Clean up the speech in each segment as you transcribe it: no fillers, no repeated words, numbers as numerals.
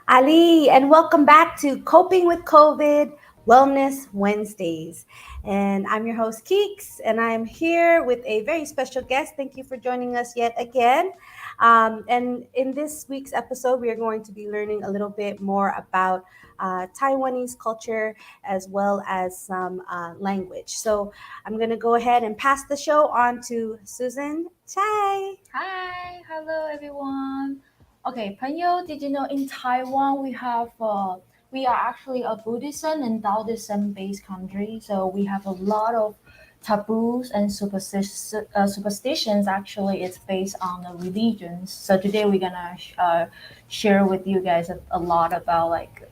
Ali, and welcome back to Coping with COVID Wellness Wednesdays. And I'm your host, Keeks, and I'm here with a very special guest. Thank you for joining us yet again. And in this week's episode, we are going to be learning a little bit more about Taiwanese culture as well as some language. So I'm going to go ahead and pass the show on to Susan Chai. Hi, hello everyone. Okay, 朋友, did you know in Taiwan we are actually a Buddhism and Taoism based country, so we have a lot of taboos and superstitions. Actually, it's based on the religions. So today we're gonna share with you guys a lot about like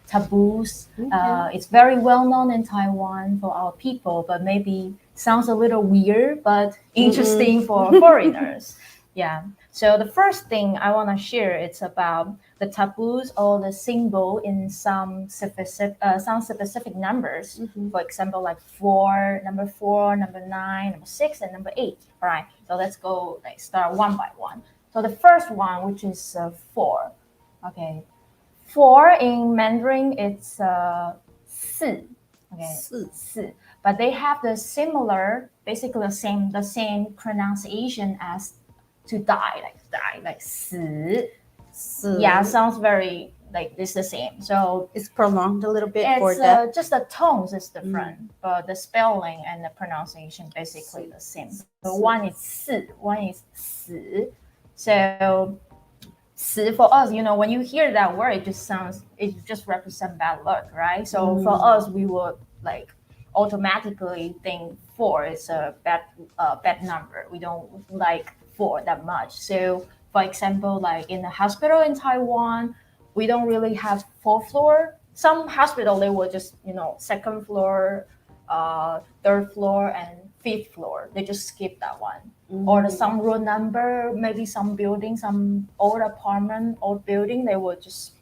taboos. Okay. It's very well known in Taiwan for our people, but maybe sounds a little weird, but interesting for foreigners. Yeah. So the first thing I want to share it's about the taboos or the symbol in some specific numbers. Mhm. For example, like four, number nine, number six, and number eight. All right. So let's go like start one by one. So the first one, which is four. Okay, four in Mandarin, it's 四. Okay, 是四. But they have the similar, basically the same pronunciation as to die, like 死. Yeah, sounds very like it's the same. So it's prolonged a little bit for it's death. just the tones is different, but the spelling and the pronunciation basically the same. So one is 四, one is 死. So 死 for us, when you hear that word, it just represents bad luck, right? So for us, we would like automatically think four is a bad number. We don't like four that much. So for example, like in the hospital in Taiwan, we don't really have fourth floor. Some hospital they will just second floor, third floor, and fifth floor. They just skip that one. Or some room number, maybe some building, some old apartment, old building, they will just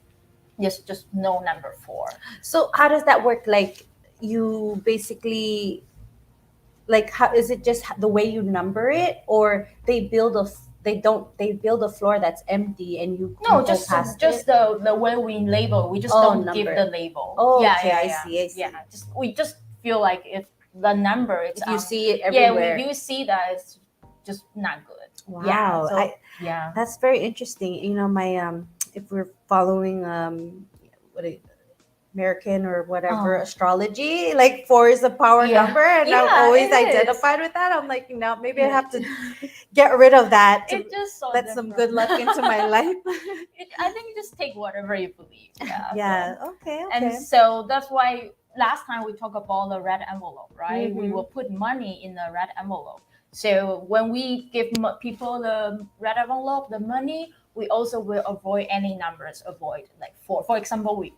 no number four. So how does that work? Like you basically like how is it just the way you number it, or they build a floor that's empty and you No, go just past just it? the way we label. We just Oh, don't give the number. label. Oh, Yeah, okay, yeah, I yeah, see, I see. yeah. Just we just feel like if the number it's If you on. see it Yeah, we everywhere. you see that it's just not good. Yeah. Wow, So I yeah. that's very interesting. My if we're following what American or whatever Oh. astrology, like four is a power Yeah. number, and I'm Yeah, always it is. identified with that. I'm like, maybe I Yeah. have to get rid of that to It's just so let some different. good luck into my life. I think you just take whatever you believe. Yeah. Yeah. So Okay. and Okay. so that's why last time we talked about the red envelope, right? We Mm-hmm. will put money in the red envelope. So when we give people the red envelope, the money, we also will avoid any numbers. Avoid like four. For example, we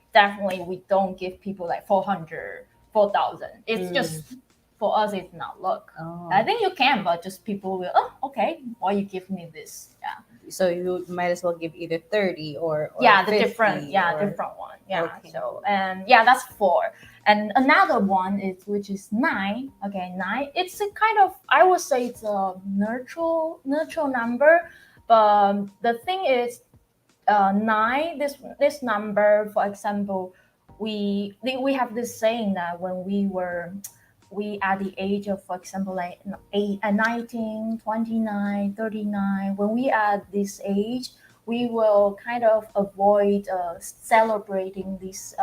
don't give people like 400, 4,000. It's just for us. It's not luck. Oh. I think you can, but just people will. Oh, okay. Why you give me this? Yeah. So you might as well give either 30 or Yeah, the 50 different or different one. Yeah. okay. So and yeah, that's four. And another one is which is nine. Okay, nine. It's a kind of I would say it's a neutral number, but the thing is, nine. This number, for example, we have this saying that when we at the age of, for example, like 19, 29, 39, when we at this age, we will kind of avoid celebrating this.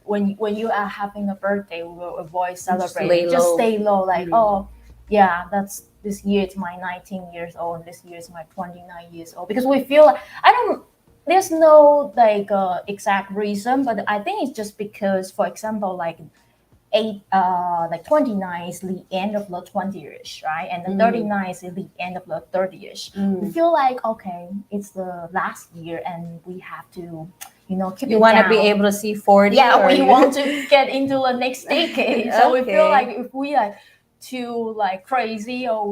When you are having a birthday, we will avoid celebrating. Just stay low, like oh, yeah, that's this year it's my 19 years old, and this year is my 29 years old, because we feel like I don't. There's no like exact reason, but I think it's just because, for example, like 29 is the end of the 20ish, right? And the 39 is the end of the 30ish. We feel like okay, it's the last year and we have to keep You it want to down. be able to see 40? Yeah, or we you- want to get into the next decade. So we feel Okay. like if we are too like crazy, or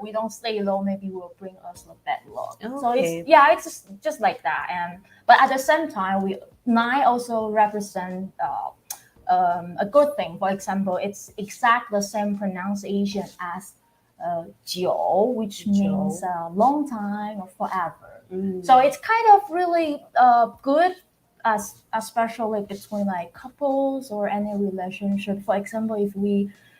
we don't stay low, maybe will bring us a bad luck. So Okay. it's just like that. And but at the same time, we nine also represent a good thing. For example, it's exact the same pronunciation as 久, which means a long time or forever. So it's kind of really good as especially between like couples or any relationship. For example, if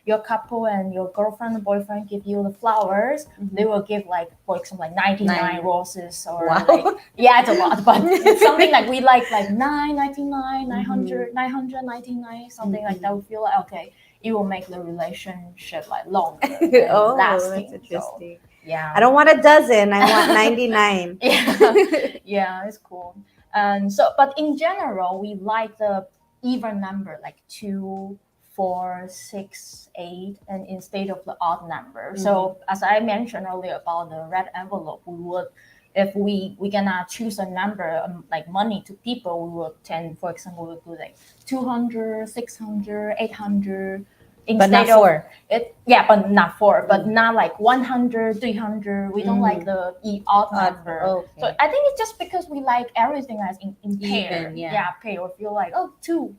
your couple and your girlfriend and boyfriend give you the flowers, they will give like, for example, like 99 Nine. roses or Wow. like, yeah, it's a lot, but it's something like we like 999, 900, Mhm. 999, something like Mhm. that. We feel like, okay, it will make the relationship like longer and Oh, lasting. that's So interesting. yeah. I don't want a dozen. I want 99. Yeah, yeah, it's cool. And so, but in general, we like the even number, like 2, 4, 6, 8, and instead of the odd number. So, as I mentioned earlier about the red envelope, we would, if we gonna choose a number like money to people, we would tend, for example, we would do like 200, 600, 800. But not Instead of four. it, yeah, but not 4, but not like 100, 300. We don't like Mhm. the odd number. Okay. So I think it's just because we like everything as in pair. Even, yeah. Pair. Or feel like, oh, 2,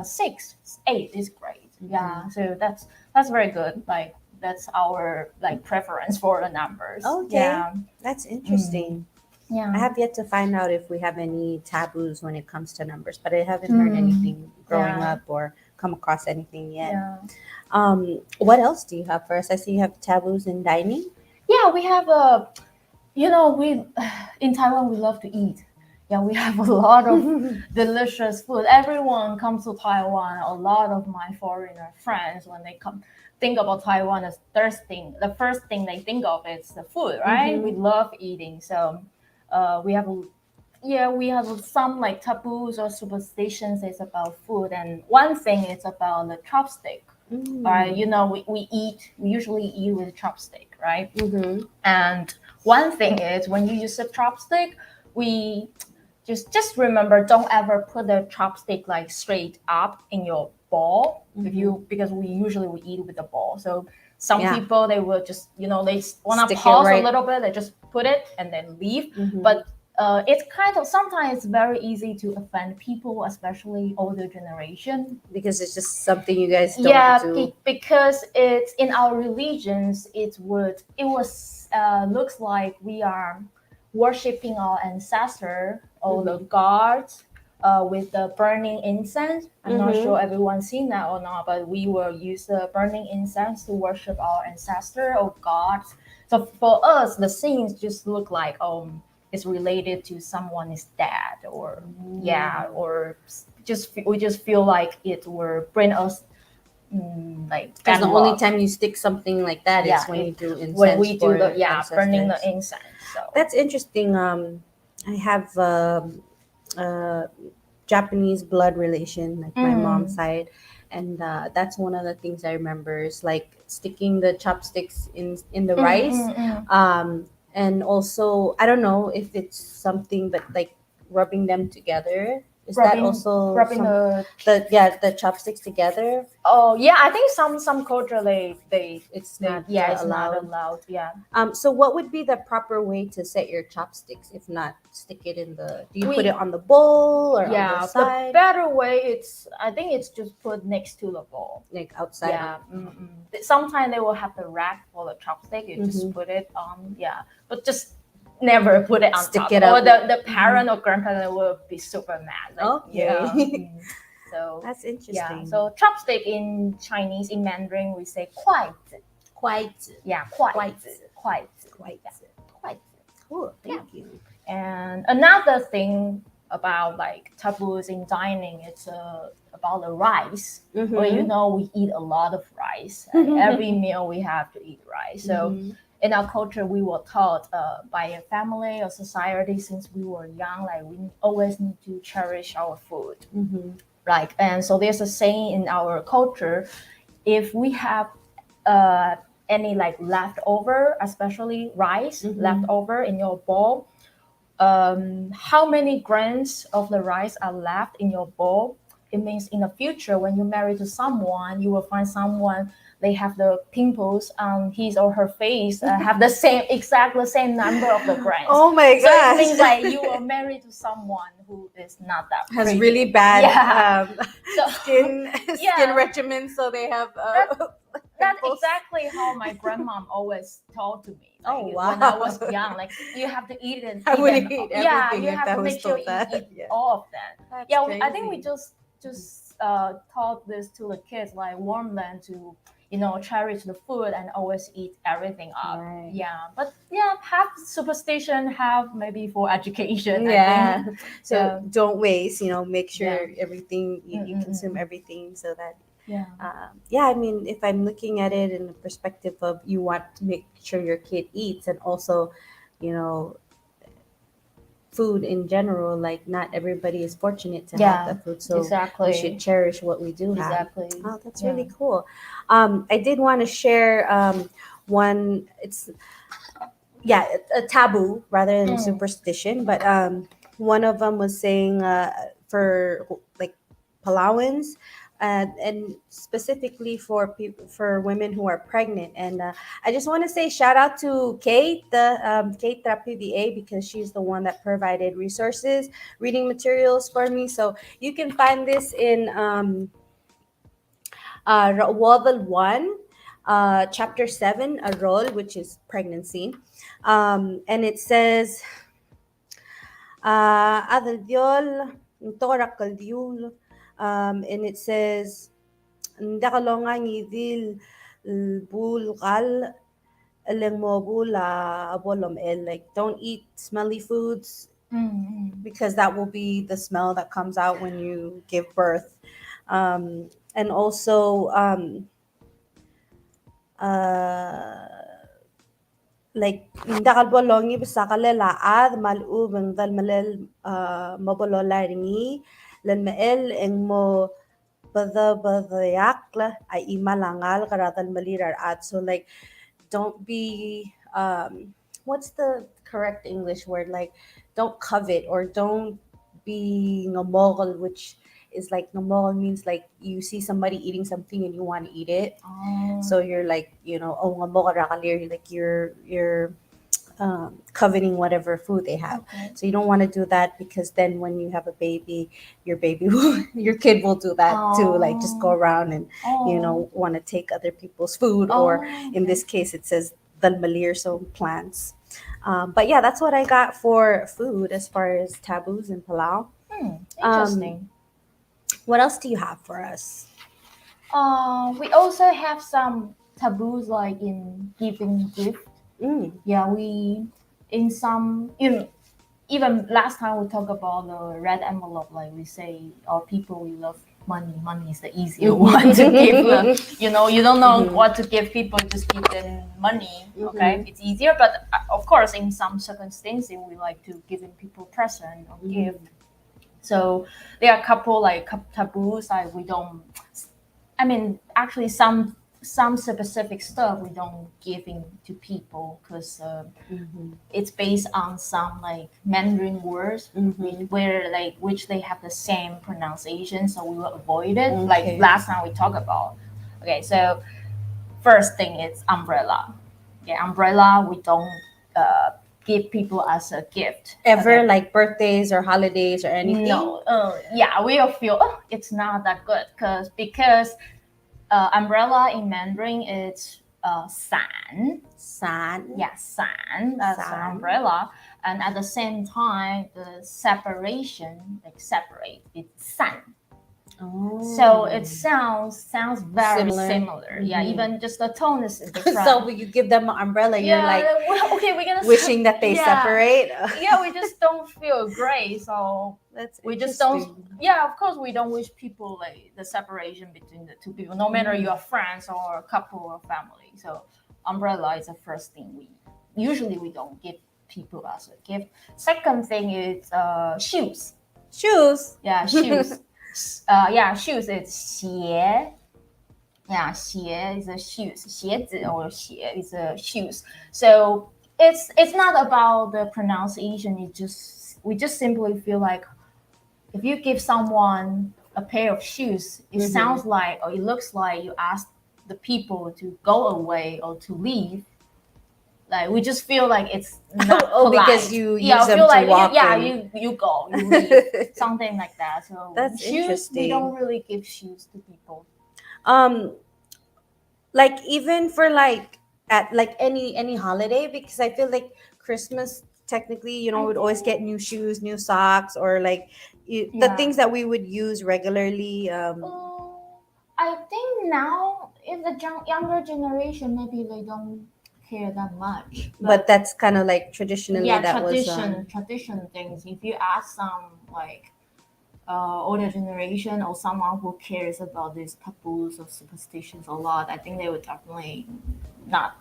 6, 8 is great. Mm-hmm. Yeah, so that's very good. Like that's our like preference for the numbers. Okay. Yeah. That's interesting. Yeah. I have yet to find out if we have any taboos when it comes to numbers, but I haven't heard anything growing Yeah. up or come across anything yet. Yeah. What else do you have for us? I see you have taboos in dining. Yeah, we have a, we in Taiwan we love to eat. Yeah, we have a lot of delicious food. Everyone comes to Taiwan. A lot of my foreigner friends, when they come, think about Taiwan as the first thing they think of is the food, right? Mhm. We love eating, so we have some like taboos or superstitions is about food, and one thing is about the chopstick. Right, we usually eat with chopstick, right? Mm-hmm. And one thing is when you use a chopstick, we just remember, don't ever put the chopstick like straight up in your bowl. Because we eat with the bowl. So some Yeah. people, they will just they want to Stick it pause right- a little bit, they just put it and then leave. Mhm. But it's kind of sometimes it's very easy to offend people, especially older generation. Because it's just something you guys don't do. Because it's in our religions, it was looks like we are worshiping our ancestor or the gods with the burning incense. I'm not sure everyone's seen that or not, but we will use the burning incense to worship our ancestor or gods. So for us, the scenes just look like it's related to someone is dead, or or we just feel like it will bring us like Because the bad only luck. time you stick something like that Yeah, is when you do incense. when we do for the burning the ancestors. incense. So That's interesting. I have Japanese blood relation, like my mom's side, and that's one of the things I remember is like sticking the chopsticks in the rice. And also I don't know if it's something, but like rubbing them together. Is that also rubbing the chopsticks together? Oh yeah, I think some culture they It's they not yeah, it's allowed. not allowed. Yeah. So what would be the proper way to set your chopsticks? If not, stick it in the. Do you put it on the bowl or on the The side? better way, I think it's just put next to the bowl. Like outside. Yeah. Sometimes they will have the rack for the chopstick. You just put it on. Yeah, but just never put it on Stick top. it Or up. the parent or grandparent will be super mad. Like, Okay. So That's interesting. yeah. So chopstick in Chinese, in Mandarin, we say 筷子. Quite. Yeah, 筷子. 筷子. Quite. 筷子. Cool. Thank you. And another thing about like taboos in dining, it's about the rice. Well, we eat a lot of rice. Every meal we have to eat rice. So in our culture, we were taught by a family or society since we were young, like we always need to cherish our food. Like, and so there's a saying in our culture, if we have any like leftover, especially rice leftover in your bowl, how many grains of the rice are left in your bowl, it means in the future when you marry to someone, you will find someone, they have the pimples on his or her face, have the same number of the grains. Oh my So gosh. it means like you will marry to someone who is not that Has pretty. really bad So skin regimen, so they have that's pimples. exactly how my grandmom always told to me. Like, Oh, when I was wow. young, like you have to eat it. I would Even eat yeah, everything you if have I to was make sure told you that. eat Yeah. all of that. That's Yeah, I think we crazy. just taught this to the kids, like warn them to cherish the food and always eat everything up. Right. Yeah, but yeah, have superstition, have maybe for education. I Yeah. think. So Yeah. don't waste, make sure Yeah. everything you consume Mm-mm-mm. everything so that Yeah. yeah, I mean, if I'm looking at it in the perspective of you want to make sure your kid eats and also, you know, food in general, like not everybody is fortunate to have Yeah. that food. So we should Exactly. cherish what we do have. Exactly. Oh, that's Yeah. really cool. I did want to share one, it's, yeah, a taboo rather than Mm. superstition, but one of them was saying for like Palauans, and specifically for people, for women who are pregnant. And I just want to say shout out to Kate, the Kate PVA, because she's the one that provided resources, reading materials for me. So you can find this in Wadal 1, chapter 7, a role, which is pregnancy. And it says, Adal Diol, Torak Kal Diol, and it says, Ndakalonga ngidil bulgal eleng mobula abolom el, like don't eat smelly foods Mm. because that will be the smell that comes out when you give birth. And also uh like indakal bolongi bisa kalelaad malubeng dal malel mabololarngi lan mael eng mo badayakla ay imalangal karadal malirar at. So like don't be what's the correct English word, like don't covet or don't be ngamogol, which is like ngamogol means like you see somebody eating something and you want to eat it. Oh. So you're like, oh ngamogol rakalir, like you're coveting whatever food they have. Okay. So you don't want to do that, because then when you have a baby, your baby will, your kid will do that too, like just go around and Oh. want to take other people's food, or in this case it says dalmalir, so plants. But yeah, that's what I got for food as far as taboos in Palau. Interesting. What else do you have for us? We also have some taboos like in giving gift. Yeah, we in some even last time we talked about the red envelope, like we say our people we love money. Money is the easier one to give. You don't know what to give people, just give them money. Okay, it's easier. But of course, in some circumstances, we like to giving people present or gift. So there are a couple like taboos like we don't. I mean, actually, some specific stuff we don't giving to people because it's based on some like Mandarin words where like which they have the same pronunciation, so we will avoid it. Okay. Like last time we talked about. Okay, so first thing is umbrella. Yeah, umbrella we don't give people as a gift Ever, okay? like birthdays or holidays or anything? No, yeah, we'll feel it's not that good because umbrella in Mandarin is san. San. Yeah, san. That's an San. umbrella. And at the same time, the separation, like separate, it's san. Oh. So it sounds very Similar. similar. Yeah, even just the tone is different. So when you give them an umbrella, you're like well, okay, we're gonna wishing that they separate. Yeah, we just don't feel great. So That's we just interesting. don't. Yeah, of course, we don't wish people like the separation between the two people, no matter you're friends or a couple or family. So umbrella is the first thing we don't give people as a gift. Second thing is shoes. Shoes. Yeah, shoes. Shoes is 鞋. Yeah, 鞋 is a shoes. 鞋子 or 鞋 is a shoes. So it's not about the pronunciation. We just simply feel like if you give someone a pair of shoes, it sounds like or it looks like you ask the people to go away or to leave. Like we just feel like it's not polite. Because you use them feel to like walk you go, you leave, something like that. So That's shoes, we interesting. don't really give shoes to people. like even for like at like any holiday, because I feel like Christmas technically, I would always think get new shoes, new socks, or like the yeah. things that we would use regularly. I think now in the younger generation, maybe they don't care that much. But But that's kind of like traditionally yeah, that was tradition things. If you ask some like older generation or someone who cares about these taboos or superstitions a lot, I think they would definitely not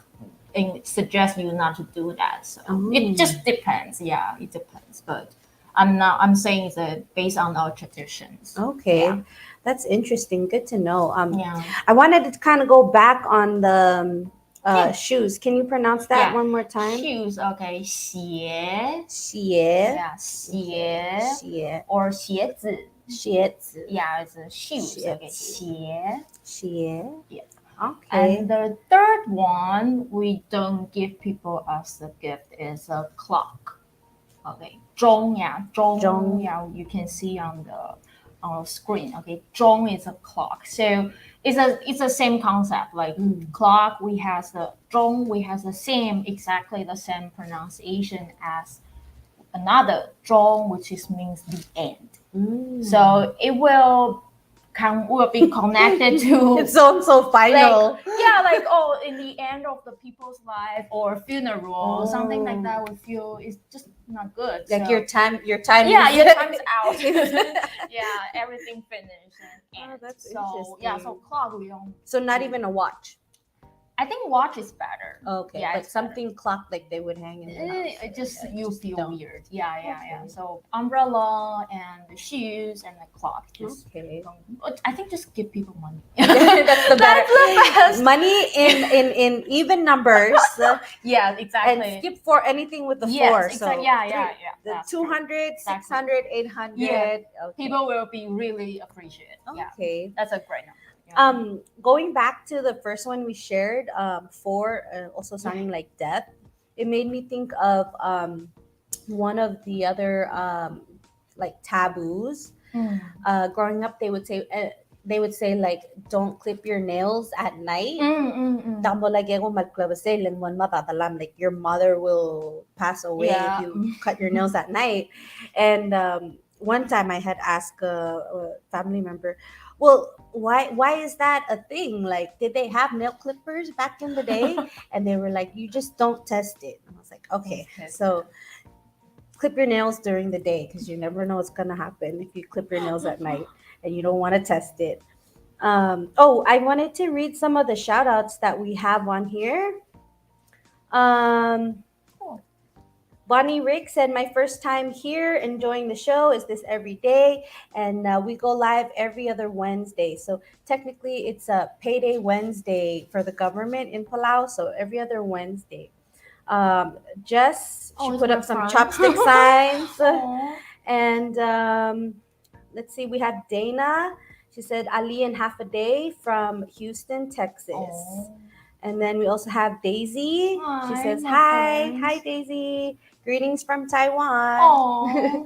suggest you not to do that. So it oh, just depends. Yeah, it depends. But I'm not. I'm saying that based on our traditions. Yeah. okay. That's interesting. Good to know. Yeah. I wanted to kind of go back on the Yeah. shoes. Can you pronounce that Yeah. one more time? Shoes. Okay. 鞋. Xie. Yeah. Okay. 鞋 Xie. or 鞋子. Xiezi. Yeah, it's shoes. Okay. Xiezi. 鞋. Xie. Yeah. Okay. And the third one we don't give people as a gift is a clock. Okay. 钟, yeah. 钟, Zhong. yeah. You can see on the screen. Okay. 钟 is a clock. So it's the same concept. Like clock, we has the 钟, we has the same, exactly the same pronunciation as another 钟, which is means the end. Mm. So it will be connected to It sounds so final. like yeah, like oh, in the end of the people's life or funeral or something like that, we feel it's just not good. Like So, your time. yeah, is- your time's out. Yeah, everything finished and Oh, end. that's So yeah, so interesting. clock we don't. So not even a watch. I think watch is better. Okay, Yeah, but it's better. something clock like they would hang in the house. It just you just feel don't. weird. Yeah, yeah. Okay. So umbrella and the shoes and the clock. Just Okay. I think just give people money. That's the better. That's the best. Money in even numbers. Yeah, And exactly. skip for anything with the Yes, four. exactly. So Yeah, yeah, yeah. the That's true. 200, Exactly. 600, 800. Yeah. Okay. People will be really appreciated. Yeah, Okay. that's a great number. Yeah. Going back to the first one we shared, four, also sounding like death, it made me think of one of the other like taboos. Growing up, they would say like, don't clip your nails at night. Tambo lagi ako magklabasay, lingwan matatalam. Like your mother will pass away Yeah. if you cut your nails at night. And one time I had asked a family member, well, why is that a thing? Like, did they have nail clippers back in the day? And they were like, you just don't test it. And I was like, okay, so clip your nails during the day because you never know what's gonna happen if you clip your nails at night and you don't want to test it. I wanted to read some of the shout outs that we have on here. Cool. Bonnie Rick said, my first time here enjoying the show. Is this every day? And we go live every other Wednesday. So technically, it's a payday Wednesday for the government in Palau. So every other Wednesday. Jess, she Oh, put it's up some my friend. chopstick signs. Aw. And let's see, we have Dana. She said, Ali in half a day from Houston, Texas. Aw. And then we also have Daisy. She Hi, says, my hi. friends. Hi, Daisy. Greetings from Taiwan. Aw.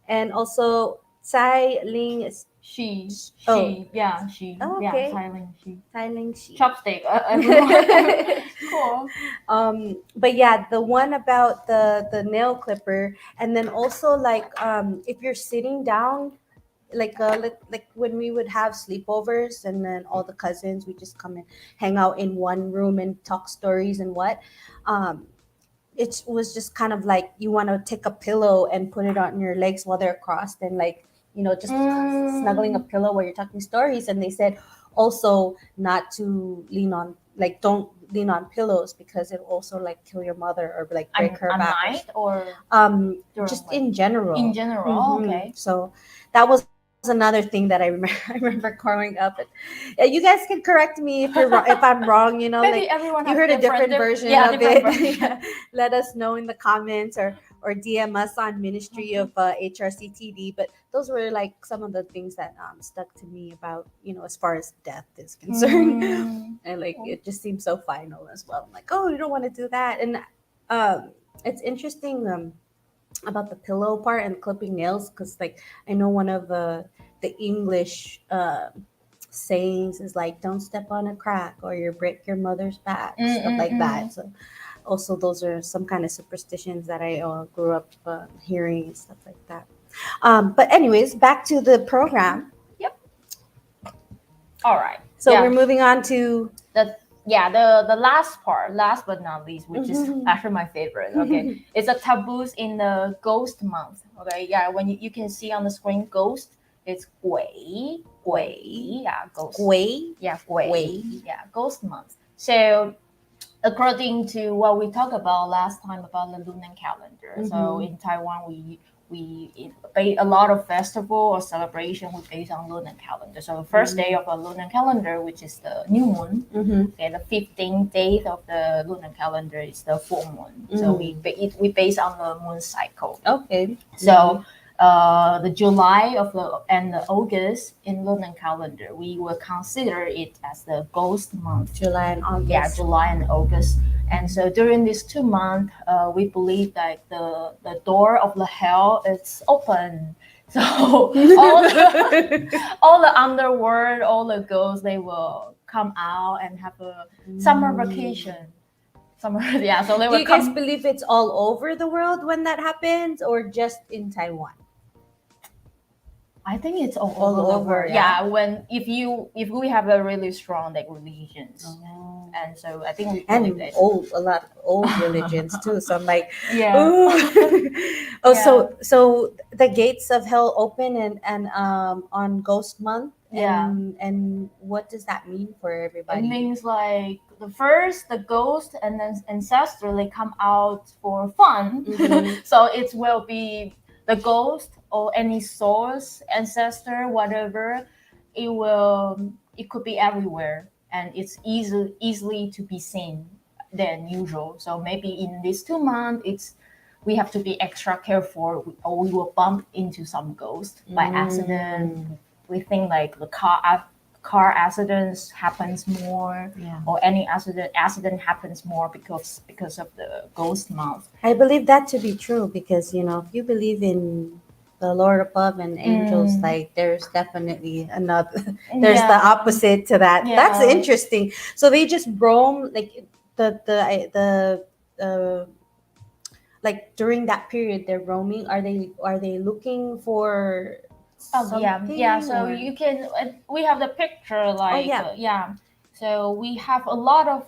And also, Tsai Ling. She, Oh. yeah, she, Oh, yeah, okay. Thailand, she. Tsai Ling Shi. Chopstick, everyone. Cool. But yeah, the one about the nail clipper, and then also like if you're sitting down, like when we would have sleepovers, and then all the cousins we just come and hang out in one room and talk stories and what. It was just kind of like you want to take a pillow and put it on your legs while they're crossed, and like just snuggling a pillow while you're talking stories. And they said also not to lean on, like, don't lean on pillows because it also like kill your mother or like break her At back. night or during Just what? in general. In general, Mhm. okay. So that was another thing that I remember. I remember growing up. Yeah, you guys can correct me if you're wrong, if I'm wrong. Maybe Like everyone you has heard a different version yeah, of different it. version. Yeah. Let us know in the comments, or DM us on Ministry of HRCTD. But those were like some of the things that stuck to me about as far as death is concerned. And like it just seems so final as well. I'm like, oh, you don't want to do that. And it's interesting about the pillow part and clipping nails, because like I know one of the English sayings is like don't step on a crack or you break your mother's back, stuff like that. Mm-mm-mm. So also those are some kind of superstitions that I grew up hearing and stuff like that. But anyways, back to the program. Yep. All right. So we're Yeah. moving on to The yeah the last part, last but not least, which is actually my favorite. Okay, it's a taboos in the ghost month. Okay, yeah, when you can see on the screen ghost, it's 鬼 yeah, ghost. 鬼 Yeah, 鬼 yeah, ghost month. So according to what we talked about last time about the lunar calendar, so in Taiwan a lot of festival or celebration we based on lunar calendar. So the first day of a lunar calendar, which is the new moon, okay, the 15th day of the lunar calendar is the full moon. So we base on the moon cycle. Okay. So the July of the and the August in lunar calendar, we will consider it as the ghost month. July and August. Yeah, July and August. And so during these 2 months, we believe that the door of the hell is open. So all the underworld, all the ghosts, they will come out and have a summer vacation. Summer, yeah. So they Do will you guys come. believe it's all over the world when that happens, or just in Taiwan? I think it's all All over the over, world. yeah. Yeah, when if we have a really strong like religions, and so I think we believe And that. a lot of old religions too. So I'm like, Yeah. ooh. Oh, Yeah. so the gates of hell open and on Ghost Month. Yeah. And what does that mean for It everybody? means like the ghost and then ancestor, they come out for fun. So it will be the ghost or any source, ancestor, whatever. It could be everywhere, and it's easily to be seen than usual. So maybe in these 2 months, we have to be extra careful, or we will bump into some ghost by accident. We think like the car accidents happens more, Yeah. or any accident happens more because of the ghost month. I believe that to be true because if you believe in the Lord above and angels, like there's definitely another. There's the opposite to that. That's Yeah. interesting. So they just roam like the like during that period they're roaming. Are they looking for Oh yeah, something? yeah. So or- you can. We have the picture, like yeah. yeah. So we have a lot of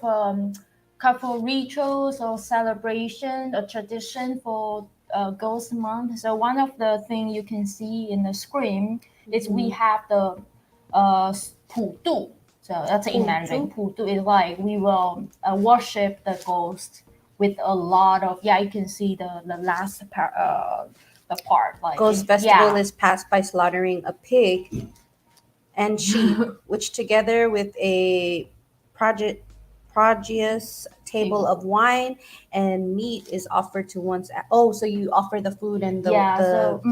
couple rituals or celebration or tradition for Ghost Month. So one of the things you can see in the screen is we have the pu du. So that's in Mandarin. Pu du is like we will worship the ghost with a lot of You can see the last part. The part like Ghost festival is passed by slaughtering a pig and sheep, which together with a prodigious table of wine and meat is offered to one's. Oh, so you offer the food and the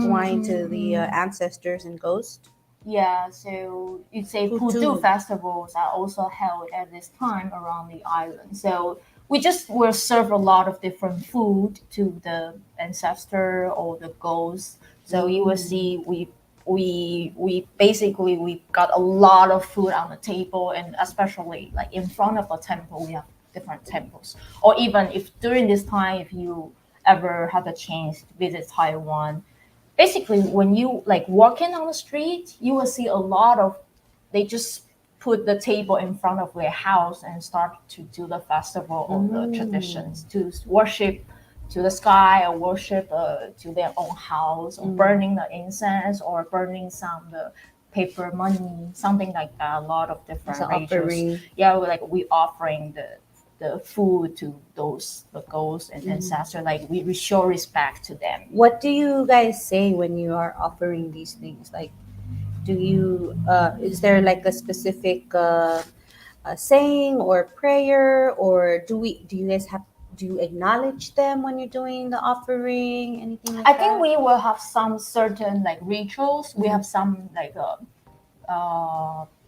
wine to the ancestors and ghosts. Yeah, so you'd say Pudu festivals are also held at this time around the island. So we just will serve a lot of different food to the ancestor or the ghosts. So you will see we basically we got a lot of food on the table, and especially like in front of a temple we have different temples. Or even if during this time, if you ever have a chance to visit Taiwan, basically when you like walking on the street, you will see a lot of they just put the table in front of their house and start to do the festival of the traditions to worship to the sky, or worship to their own house, or burning the incense, or burning some the paper money, something like that. A lot of different rituals. Yeah, we offering the food to the ghosts and ancestors. Like we show respect to them. What do you guys say when you are offering these things? Like, do you is there like a specific saying or prayer, or do you guys do you acknowledge them when you're doing the offering? Anything like that? I think we will have some certain like rituals. We have some like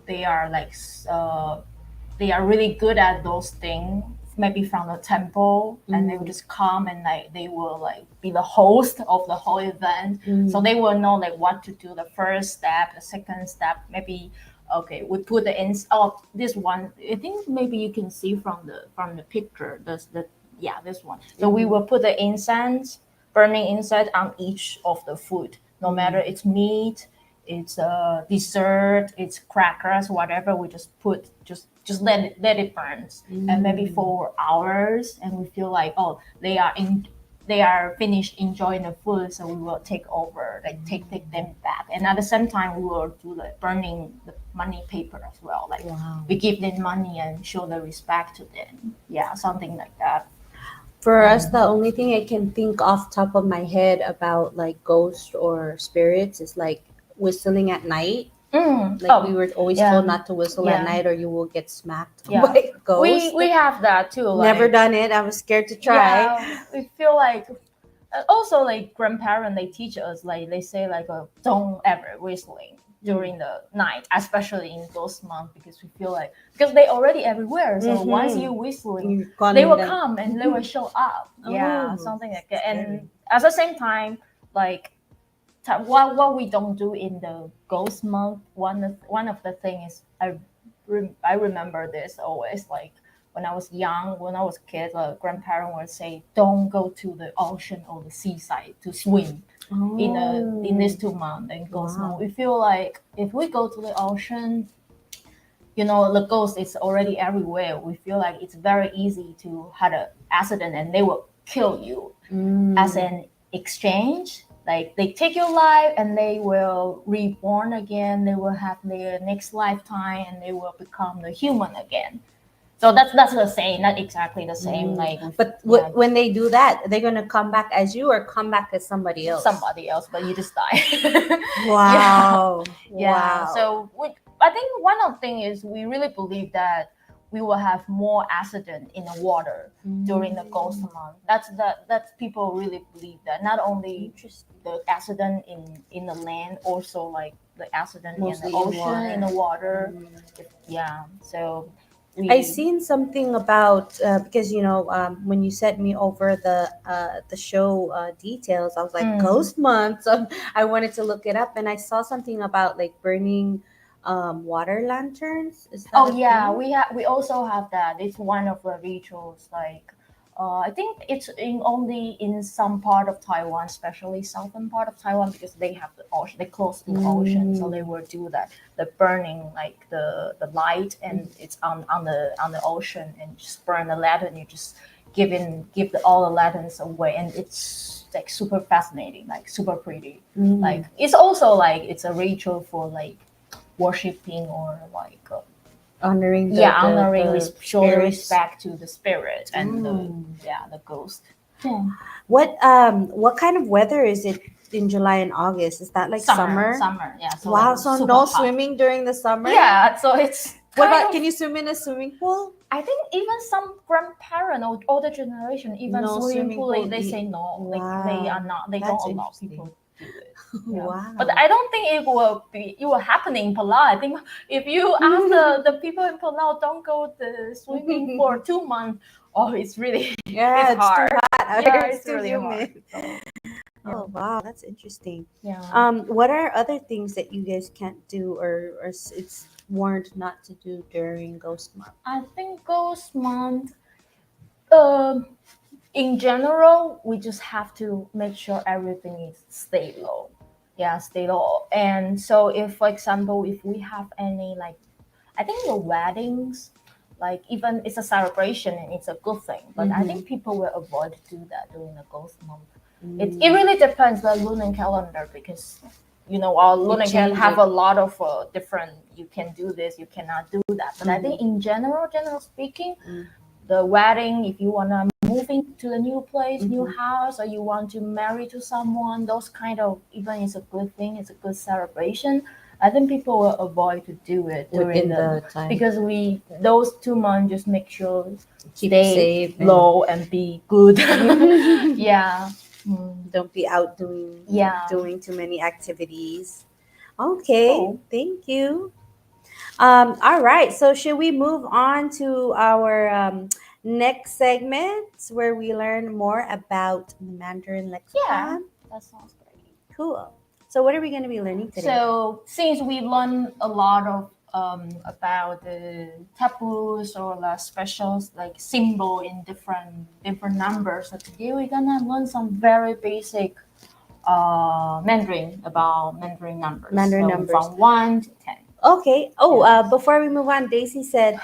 they are like they are really good at those things, maybe from the temple, and they will just come and like they will like be the host of the whole event. So they will know like what to do, the first step, the second step, maybe Okay, we put the ins. Oh, this one. I think maybe you can see from the picture. The yeah, this one. So we will put the incense, burning incense on each of the food, no matter it's meat, it's dessert, it's crackers, whatever. We just put just let it burn, and maybe for hours, and we feel like, oh, they are finished enjoying the food, so we will take over, like take them back. And at the same time, we will do the burning the money paper as well. Like Wow. we give them money and show the respect to them. Yeah, something like that. For us, the only thing I can think off top of my head about like ghosts or spirits is like whistling at night. Like we were always yeah. told not to whistle at Yeah. night or you will get smacked Yeah. by ghosts. We have that too. Never Like, done it. I was scared to try. yeah, we feel like also like grandparents they teach us, like they say like don't ever whistling during the night, especially in those months, because we feel like because they already everywhere. So once you whistling, You're calling they will them. come and they will show up. Yeah, Oh, something like that. scary. And at the same time, like what we don't do in the ghost month, one of the things I remember this always, like when I was young, when I was a kid, a grandparent would say, "Don't go to the ocean or the seaside to swim in these 2 months." And ghost Wow. month, we feel like if we go to the ocean, you know, the ghost is already everywhere. We feel like it's very easy to have an accident and they will kill you as an exchange. Like they take your life and they will reborn again. They will have their next lifetime and they will become the human again. So that's the same, not exactly the same. Like, But yeah, when they do that, they're gonna come back as you or come back as somebody else. somebody else, but you just die. Wow. Yeah. Wow. So I think one of the thing is we really believe that we will have more accident in the water during the ghost month. That's people really believe that. Not only the accident in the land, also like the accident Mostly in the ocean, water. in the water. Yeah. So I seen something about because when you sent me over the show details, I was like Ghost Month, so I wanted to look it up, and I saw something about like burning water lanterns. Is that Oh a yeah, thing? we also have that. It's one of the rituals. Like, I think it's only in some part of Taiwan, especially southern part of Taiwan, because they have the ocean. They close to the ocean, so they will do that. The burning, like the light, and it's on the ocean, and just burn the lantern. You just give all the lanterns away, and it's like super fascinating, like super pretty. Like it's also like it's a ritual for like worshiping or like Honoring show the spirits. respect to the spirit and the ghost. What kind of weather is it in July and August? Is that like summer? Summer, yeah. So Wow, like so super no hot. swimming during the summer? Yeah, so it's What kind about of- can you swim in a swimming pool? I think even some grandparent or older generation, even No swimming swimming pool, pool they say no. Wow. Like they are not. They That's don't allow interesting. people to do it. Yeah. Wow. But I don't think it will happen in Palau. I think if you ask the people in Palau, don't go the swimming for 2 months. Oh, it's really Yeah, it's hard. too hot. out Yeah, here. it's too really humid. hard. Oh wow, that's interesting. Yeah. What are other things that you guys can't do or it's warned not to do during Ghost Month? I think ghost month. Um, in general, we just have to make sure everything is stay low. Yeah, stay low. And so, if for example, if we have any like, I think the weddings, like even it's a celebration and it's a good thing, but I think people will avoid to do that during the ghost month. It really depends the lunar calendar because our lunar calendar have a lot of different. You can do this, you cannot do that. But I think in general speaking, the wedding, if you wanna move into a new place, new house, or you want to marry to someone, those kind of even it's a good thing. It's a good celebration. I think people will avoid to do it during Within the time. because those 2 months just make sure Keep stay safe and- low and be good. Yeah. Don't be out doing too many activities. Okay, Cool. thank you. All right, so should we move on to our next segment where we learn more about the Mandarin lexicon? Yeah, that sounds great. Cool. So what are we going to be learning today? So since we learn a lot of about the taboos or the specials like symbol in different numbers. So today we're gonna learn some very basic Mandarin about Mandarin numbers. Mandarin So numbers. from 1 to 10. Okay. Oh, before we move on, Daisy said,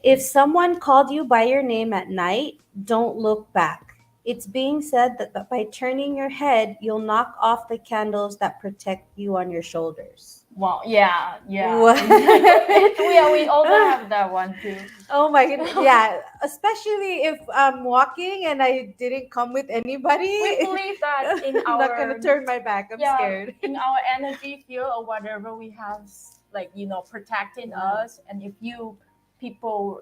if someone called you by your name at night, don't look back. It's being said that by turning your head, you'll knock off the candles that protect you on your shoulders. Well, yeah. What? we also have that one too. Oh my goodness. Yeah. Especially if I'm walking and I didn't come with anybody. We believe that in I'm our not gonna turn my back. I'm scared. in our energy field or whatever we have, like protecting us. And if people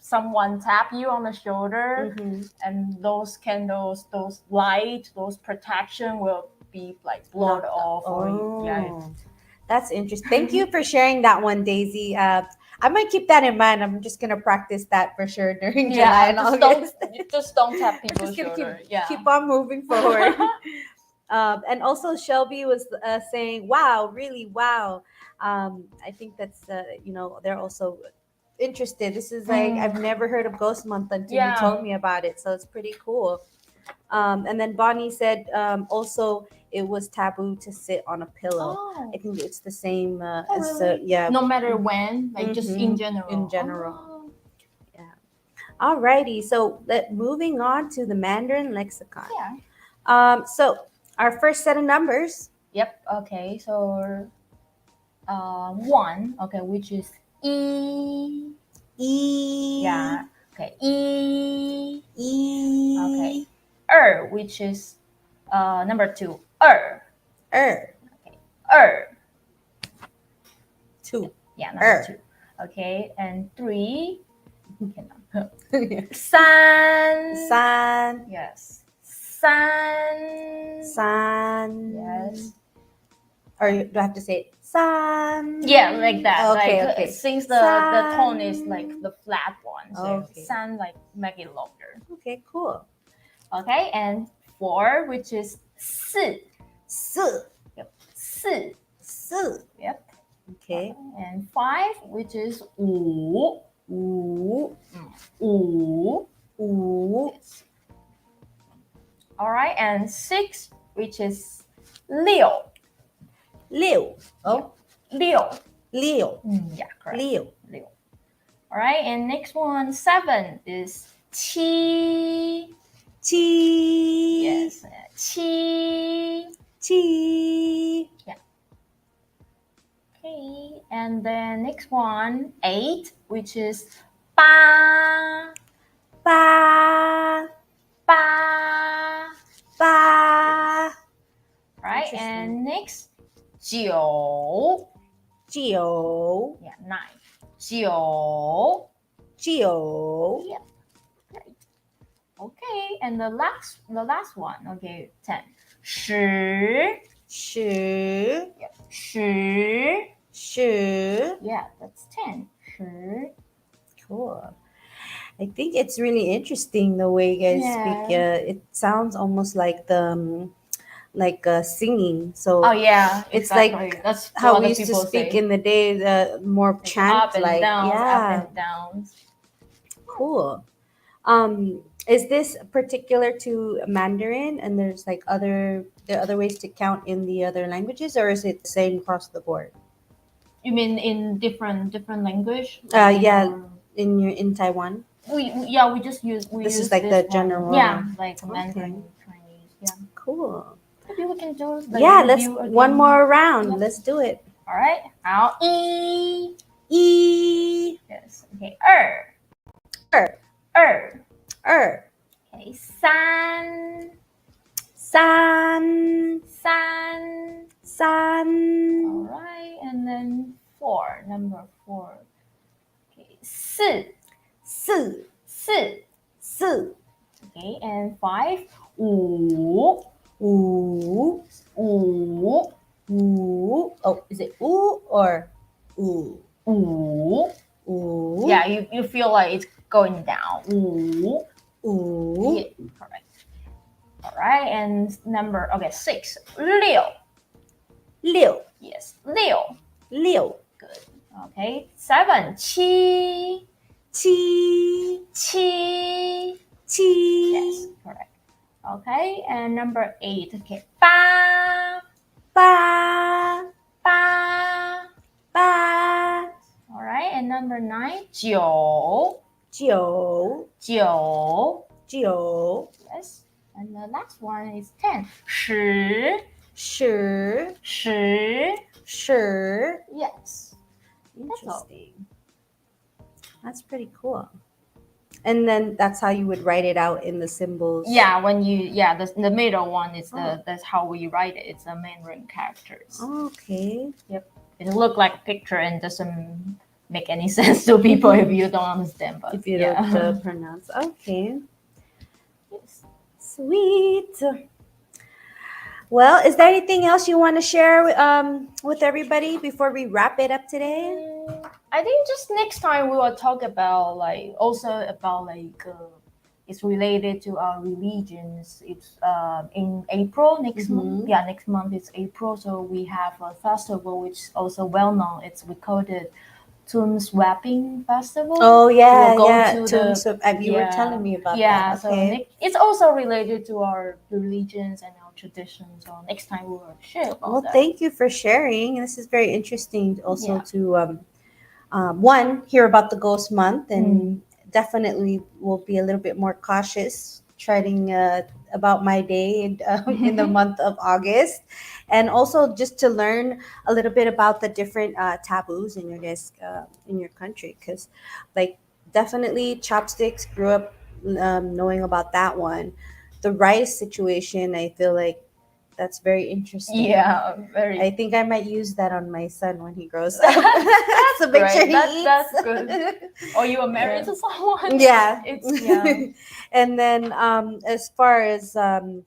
someone tap you on the shoulder, and those candles, those light, those protection will be like blown off. Oh, that's interesting. Thank you for sharing that one, Daisy. I might keep that in mind. I'm just gonna practice that for sure during July and August. Just don't tap people's Just gonna shoulder. keep on moving forward. And also Shelby was saying, "Wow, really, wow." I think that's they're also interested. This is like I've never heard of Ghost Month until you told me about it, so it's pretty cool. And then Bonnie said also it was taboo to sit on a pillow. I think it's the same as really? No matter when, like just in general. In general. Yeah. Alrighty. So moving on to the Mandarin lexicon. Yeah. So our first set of numbers. Yep. Okay. So 1. Okay, which is E. Yeah. Okay. E. Okay. Which is number 2. Okay. 2. Yeah, number 2. Okay, and 3. San. Yes. San. Yes. Or do I have to say it? San. Yeah, like that. Okay, like, okay. Since the tone is like the flat one, so okay. San like make it longer. Okay, cool. Okay, and 4, which is 四. Yep. 四. Yep. Okay. And 5, which is 五. 五. Yes. All right, and 6, which is 六. Oh. 六. Yeah, correct. 六. All right, and next one, 7 is 七. Yes, 七. Yeah. Okay, and then next one, 8, which is 八. Right, and next, 九. Yeah, 9. 九. Yep. Great. Okay, and the last one. Okay, 10. 十. Yep. 十. Yeah, that's 10. 十. Cool. I think it's really interesting the way you guys speak. It sounds almost like the singing. So it's exactly. like that's how we used to speak in the day. More chant, up and downs, up and downs. Cool. Is this particular to Mandarin, and there's like there are other ways to count in the other languages, or is it the same across the board? You mean in different language? In Taiwan. We just use this is like the general. Yeah, like Mandarin, Chinese. Yeah. Cool. Maybe we can do let's one more round. Yep. Let's do it. All right. Now E. Yes. Okay. 二. Okay. 三. All right. And then 4. Number 4. Okay. 四. Okay. And 5. 五. Oh, is it oo or oo? Ooh. Yeah, you feel like it's going down. Ooh. Yeah, correct. All right, and number 6. 六. Yes, 六. Good. Okay, 7. 七 Chi. 七 Chi. Yes, correct. Okay, and number 8. Okay, 八 Ba. 八 Ba. All right, and number 9. 九 Jiu. 九 Jiu. Yes, and the last one is 10. 十 Shi. 十 Shi. Yes. Interesting. That's pretty cool. And then that's how you would write it out in the symbols. Yeah, when you the middle one is Oh. that's how we write it. It's the Mandarin characters. Okay. It look like a picture and doesn't make any sense to people if you don't understand. But If you yeah. don't pronounce. Okay. Yes. Sweet. Well, is there anything else you want to share with everybody before we wrap it up today? I think just next time we will talk about it's related to our religions. It's in April next month. Yeah, next month is April. So we have a festival which is also well known. We called it Tomb Swapping Festival. Oh yeah, We'll go yeah. to You were telling me about yeah, that. Okay. so it's also related to our religions and our traditions. So next time we will share about Well, that. thank you for sharing. This is very interesting also Yeah. to one, hear about the ghost month, and definitely will be a little bit more cautious treading about my day in the month of August, and also just to learn a little bit about the different taboos in your guys in your country, because like definitely chopsticks grew up knowing about that one. The rice situation, I feel like that's very interesting. Yeah, very. I think I might use that on my son when he grows up. That's So make sure great. he eats. That's good. Or you are married to someone. Yeah. It's And then as far as the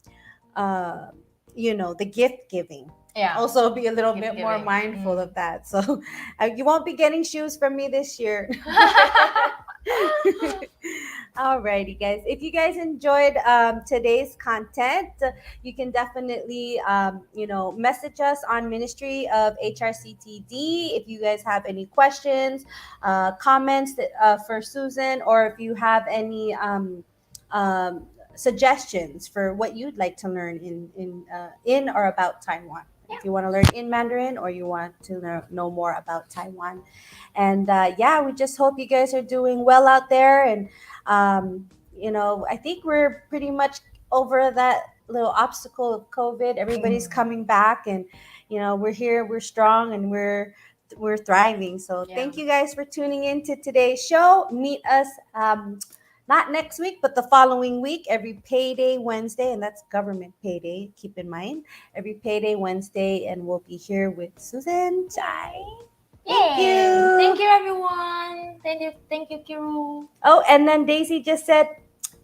gift giving. yeah. Also be a little Gift bit more giving. mindful of that. So you won't be getting shoes from me this year. Alrighty, guys. If you guys enjoyed today's content, you can definitely message us on Ministry of HRCTD if you guys have any questions, comments for Susan, or if you have any suggestions for what you'd like to learn in or about Taiwan. If you want to learn in Mandarin or you want to know more about Taiwan. And we just hope you guys are doing well out there. And, I think we're pretty much over that little obstacle of COVID. Everybody's coming back, and, we're here, we're strong, and we're thriving. So thank you guys for tuning in to today's show. Meet us not next week, but the following week, every payday Wednesday, and that's government payday, keep in mind, every payday Wednesday, and we'll be here with Susan Chai. Thank you. Thank you, everyone. Thank you, Kiru. Oh, and then Daisy just said,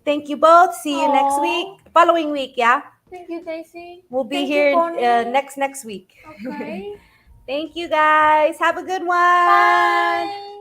thank you both. See you next week. Following week, yeah? Thank you, Daisy. We'll be here next week. Okay. Thank you, guys. Have a good one. Bye.